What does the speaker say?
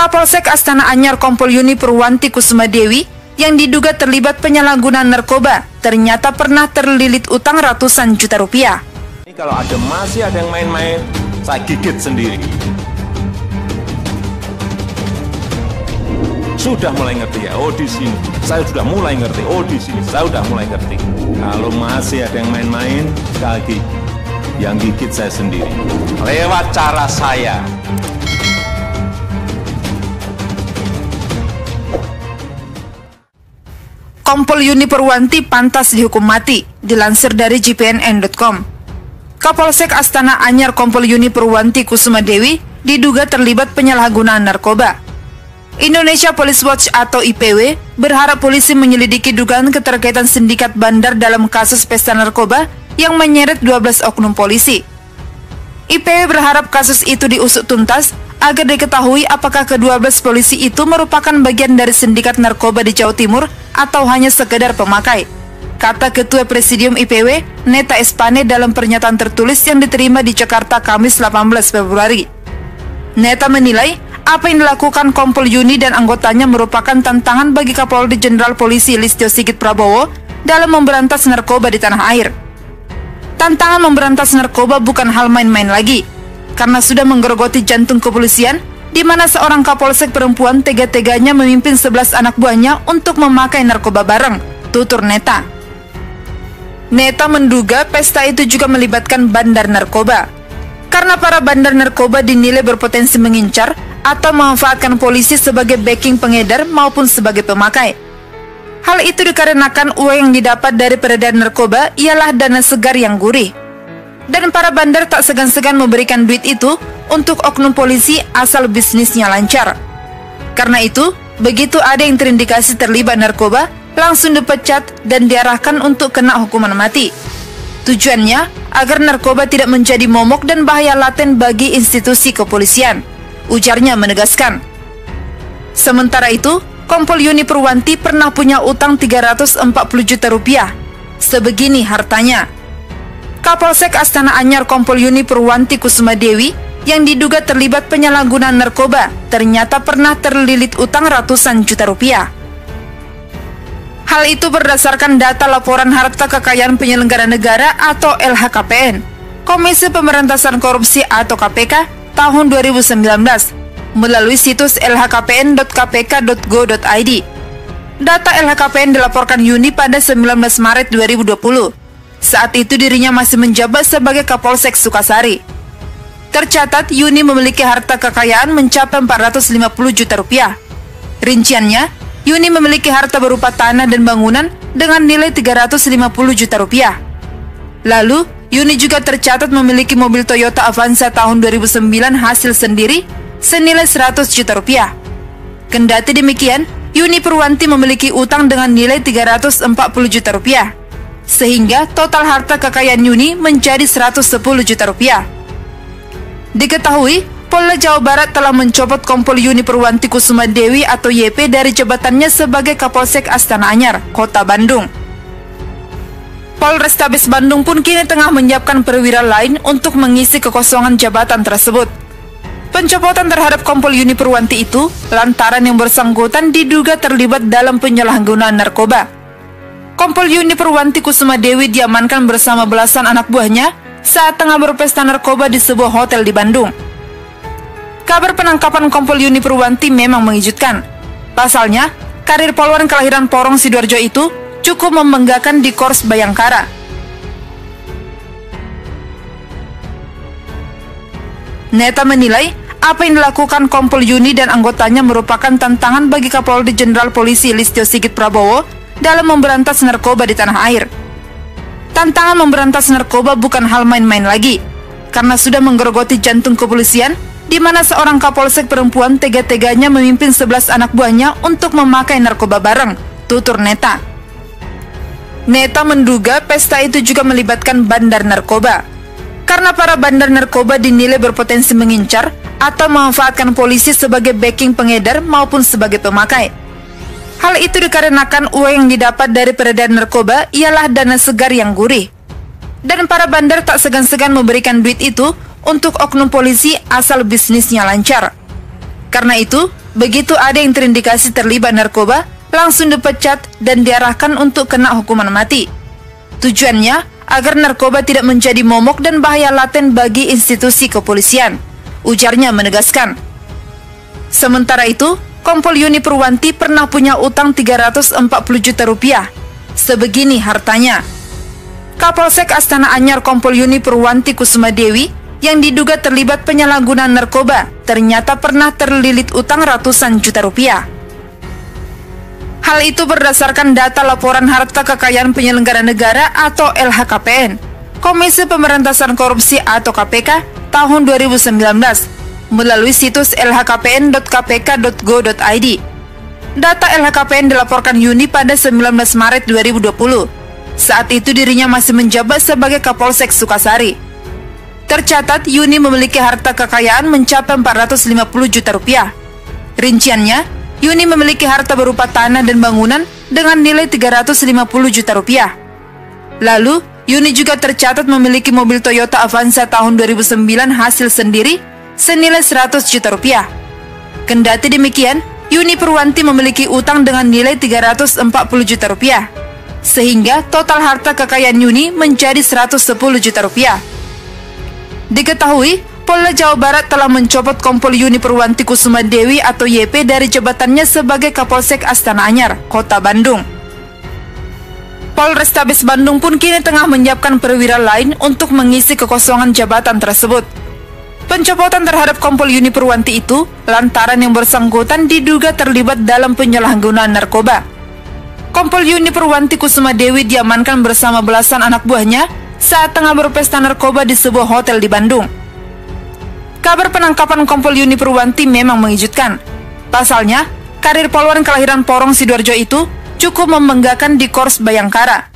Kapolsek Astana Anyar Kompol Yuni Purwanti Kusumadewi yang diduga terlibat penyalahgunaan narkoba ternyata pernah terlilit utang ratusan juta rupiah. Ini kalau masih ada yang main-main, saya gigit sendiri. Sudah mulai ngerti ya, oh di sini saya sudah mulai ngerti, oh di sini saya sudah mulai ngerti. Kalau masih ada yang main-main, sekali lagi, yang gigit saya sendiri. Lewat cara saya. Kompol Yuni Purwanti pantas dihukum mati, dilansir dari jpnn.com. Kapolsek Astana Anyar Kompol Yuni Purwanti Kusumadewi diduga terlibat penyalahgunaan narkoba. Indonesia Police Watch atau IPW berharap polisi menyelidiki dugaan keterkaitan sindikat bandar dalam kasus pesta narkoba yang menyeret 12 oknum polisi. IPW berharap kasus itu diusut tuntas agar diketahui apakah ke-12 polisi itu merupakan bagian dari sindikat narkoba di Jawa Timur atau hanya sekedar pemakai, kata Ketua Presidium IPW, Neta Espane dalam pernyataan tertulis yang diterima di Jakarta Kamis 18 Februari. Neta menilai apa yang dilakukan Kompol Yuni dan anggotanya merupakan tantangan bagi Kapolri Jenderal Polisi Listio Sigit Prabowo dalam memberantas narkoba di tanah air. Tantangan memberantas narkoba bukan hal main-main lagi, karena sudah menggerogoti jantung kepolisian, di mana seorang Kapolsek perempuan tega-teganya memimpin 11 anak buahnya untuk memakai narkoba bareng, tutur Neta. Neta menduga pesta itu juga melibatkan bandar narkoba, karena para bandar narkoba dinilai berpotensi mengincar atau memanfaatkan polisi sebagai backing pengedar maupun sebagai pemakai. Hal itu dikarenakan uang yang didapat dari peredaran narkoba ialah dana segar yang gurih. Dan para bandar tak segan-segan memberikan duit itu untuk oknum polisi asal bisnisnya lancar. Karena itu, begitu ada yang terindikasi terlibat narkoba, langsung dipecat dan diarahkan untuk kena hukuman mati. Tujuannya agar narkoba tidak menjadi momok dan bahaya laten bagi institusi kepolisian, ujarnya menegaskan. Sementara itu, Kompol Yuni Purwanti pernah punya utang 340 juta rupiah. Sebegini hartanya. Kapolsek Astana Anyar Kompol Yuni Purwanti Kusumadewi yang diduga terlibat penyalahgunaan narkoba ternyata pernah terlilit utang ratusan juta rupiah. Hal itu berdasarkan data laporan harta kekayaan penyelenggara negara atau LHKPN, Komisi Pemberantasan Korupsi atau KPK tahun 2019, melalui situs lhkpn.kpk.go.id. Data LHKPN dilaporkan Yuni pada 19 Maret 2020. Saat itu dirinya masih menjabat sebagai Kapolsek Sukasari. Tercatat Yuni memiliki harta kekayaan mencapai 450 juta rupiah. Rinciannya, Yuni memiliki harta berupa tanah dan bangunan dengan nilai 350 juta rupiah. Lalu, Yuni juga tercatat memiliki mobil Toyota Avanza tahun 2009 hasil sendiri senilai 100 juta rupiah. Kendati demikian, Yuni Purwanti memiliki utang dengan nilai 340 juta rupiah. Sehingga total harta kekayaan Yuni menjadi 110 juta rupiah. Diketahui, Polda Jawa Barat telah mencopot Kompol Yuni Purwanti Kusumadewi atau YP dari jabatannya sebagai Kapolsek Astana Anyar, Kota Bandung. Polrestabes Bandung pun kini tengah menyiapkan perwira lain untuk mengisi kekosongan jabatan tersebut. Pencopotan terhadap Kompol Yuni Purwanti itu lantaran yang bersangkutan diduga terlibat dalam penyalahgunaan narkoba. Kompol Yuni Purwanti Kusumadewi diamankan bersama belasan anak buahnya saat tengah berpesta narkoba di sebuah hotel di Bandung. Kabar penangkapan Kompol Yuni Purwanti memang mengejutkan. Pasalnya, karir polwan kelahiran Porong Sidoarjo itu cukup membanggakan di Korps Bayangkara. Neta menilai apa yang dilakukan Kompol Yuni dan anggotanya merupakan tantangan bagi Kapolri Jenderal Polisi Listio Sigit Prabowo dalam memberantas narkoba di tanah air. Tantangan memberantas narkoba bukan hal main-main lagi, karena sudah menggerogoti jantung kepolisian, di mana seorang Kapolsek perempuan tega-teganya memimpin 11 anak buahnya untuk memakai narkoba bareng, tutur Neta. Neta menduga pesta itu juga melibatkan bandar narkoba, karena para bandar narkoba dinilai berpotensi mengincar atau memanfaatkan polisi sebagai backing pengedar maupun sebagai pemakai. Hal itu dikarenakan uang yang didapat dari peredaran narkoba ialah dana segar yang gurih. Dan para bandar tak segan-segan memberikan duit itu untuk oknum polisi asal bisnisnya lancar. Karena itu, Begitu ada yang terindikasi terlibat narkoba, langsung dipecat dan diarahkan untuk kena hukuman mati. Tujuannya agar narkoba tidak menjadi momok dan bahaya laten bagi institusi kepolisian, ujarnya menegaskan. Sementara itu, Kompol Yuni Purwanti pernah punya utang 340 juta rupiah. Sebegini hartanya. Kapolsek Astana Anyar Kompol Yuni Purwanti Kusuma Dewi yang diduga terlibat penyalahgunaan narkoba ternyata pernah terlilit utang ratusan juta rupiah. Hal itu berdasarkan data Laporan Harta Kekayaan Penyelenggara Negara atau LHKPN, Komisi Pemberantasan Korupsi atau KPK tahun 2019 melalui situs lhkpn.kpk.go.id. Data LHKPN dilaporkan Yuni pada 19 Maret 2020. Saat itu dirinya masih menjabat sebagai Kapolsek Sukasari. Tercatat Yuni memiliki harta kekayaan mencapai 450 juta rupiah. Rinciannya, Yuni memiliki harta berupa tanah dan bangunan dengan nilai 350 juta rupiah. Lalu, Yuni juga tercatat memiliki mobil Toyota Avanza tahun 2009 hasil sendiri senilai 100 juta rupiah. Kendati demikian, Yuni Purwanti memiliki utang dengan nilai 340 juta rupiah. Sehingga total harta kekayaan Yuni menjadi 110 juta rupiah. Diketahui, Polda Jawa Barat telah mencopot Kompol Yuni Purwanti Kusuma Dewi atau YP dari jabatannya sebagai Kapolsek Astana Anyar, Kota Bandung. Polrestabes Bandung pun kini tengah menyiapkan perwira lain untuk mengisi kekosongan jabatan tersebut. Pencopotan terhadap Kompol Yuni Purwanti itu lantaran yang bersangkutan diduga terlibat dalam penyalahgunaan narkoba. Kompol Yuni Purwanti Kusuma Dewi diamankan bersama belasan anak buahnya saat tengah berpesta narkoba di sebuah hotel di Bandung. Kabar penangkapan Kompol Yuni Purwanti memang mengejutkan. Pasalnya, karir polwan kelahiran Porong Sidoarjo itu cukup membanggakan di Korps Bayangkara.